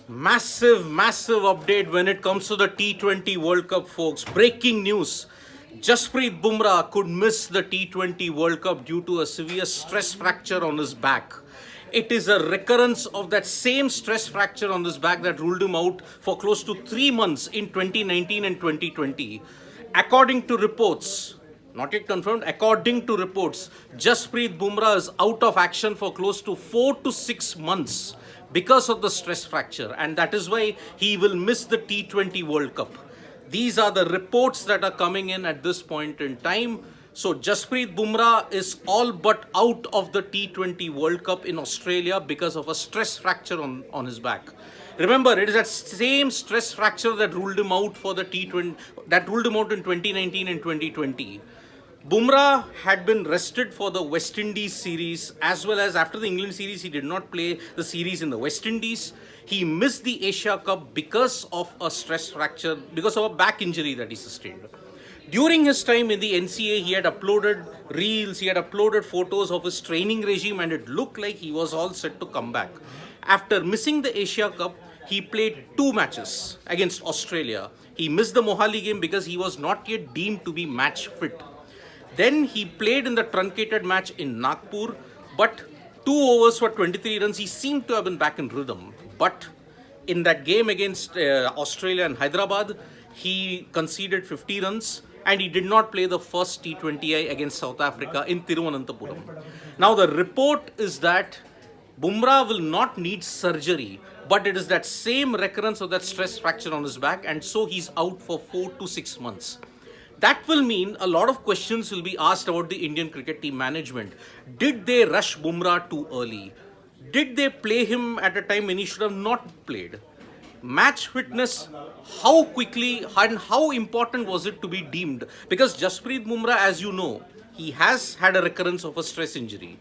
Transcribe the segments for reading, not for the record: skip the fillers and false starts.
Massive update when it comes to the T20 World Cup, folks. Breaking news. Jasprit Bumrah could miss the T20 World Cup due to a severe stress fracture on his back. It is a recurrence of that same stress fracture on his back that ruled him out for close to 3 months in 2019 and 2020. According to reports, not yet confirmed, according to reports, Jasprit Bumrah is out of action for close to 4 to 6 months because of the stress fracture, and that is why he will miss the T20 World Cup. These are the reports that are coming in at this point in time. So Jasprit Bumrah is all but out of the T20 World Cup in Australia because of a stress fracture on his back. Remember, it is that same stress fracture that ruled him out for the T20, that ruled him out in 2019 and 2020. Bumrah had been rested for the West Indies series, as well as after the England series, he did not play the series in the West Indies. He missed the Asia Cup because of a stress fracture, because of a back injury that he sustained. During his time in the NCA, he had uploaded reels, he had uploaded photos of his training regime, and it looked like he was all set to come back. After missing the Asia Cup, he played 2 matches against Australia. He missed the Mohali game because he was not yet deemed to be match fit. Then he played in the truncated match in Nagpur, but 2 overs for 23 runs. He seemed to have been back in rhythm. But in that game against Australia and Hyderabad, he conceded 50 runs and he did not play the first T20I against South Africa in Thiruvananthapuram. Now the report is that Bumrah will not need surgery, but it is that same recurrence of that stress fracture on his back, and so he's out for 4 to 6 months. That will mean a lot of questions will be asked about the Indian cricket team management. Did they rush Bumrah too early? Did they play him at a time when he should have not played? Match fitness, how quickly and how important was it to be deemed? Because Jasprit Bumrah, as you know, he has had a recurrence of a stress injury.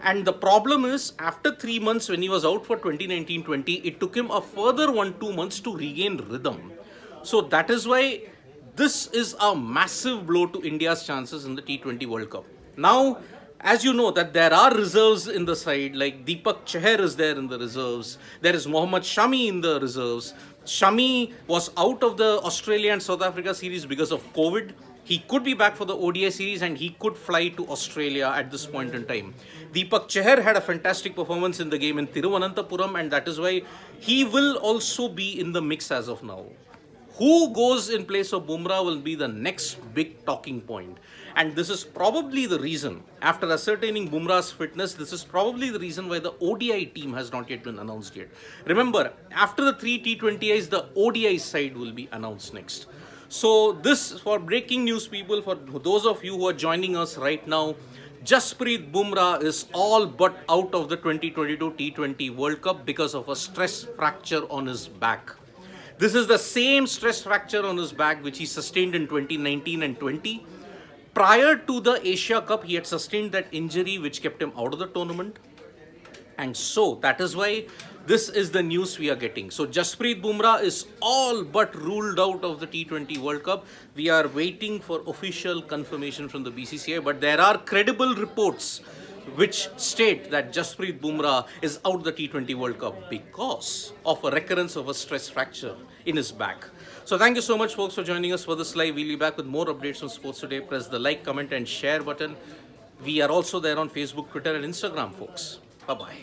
And the problem is, after 3 months when he was out for 2019-20, it took him a further 1-2 months to regain rhythm. So that is why this is a massive blow to India's chances in the T20 World Cup. Now, as you know that there are reserves in the side, like Deepak Chahar is there in the reserves. There is Mohammad Shami in the reserves. Shami was out of the Australia and South Africa series because of COVID. He could be back for the ODI series and he could fly to Australia at this point in time. Deepak Chahar had a fantastic performance in the game in Thiruvananthapuram, and that is why he will also be in the mix as of now. Who goes in place of Bumrah will be the next big talking point. And this is probably the reason, after ascertaining Bumrah's fitness, this is probably the reason why the ODI team has not yet been announced yet. Remember, after the 3 T20Is, the ODI side will be announced next. So this, for breaking news people, for those of you who are joining us right now, Jasprit Bumrah is all but out of the 2022 T20 World Cup because of a stress fracture on his back. This is the same stress fracture on his back which he sustained in 2019 and 20. Prior to the Asia Cup, he had sustained that injury which kept him out of the tournament. And so that is why this is the news we are getting. So Jasprit Bumrah is all but ruled out of the T20 World Cup. We are waiting for official confirmation from the BCCI, but there are credible reports which state that Jasprit Bumrah is out of the T20 World Cup because of a recurrence of a stress fracture in his back. So thank you so much, folks, for joining us for this live. We'll be back with more updates on Sports Today. Press the like, comment and share button. We are also there on Facebook, Twitter and Instagram, folks. Bye-bye.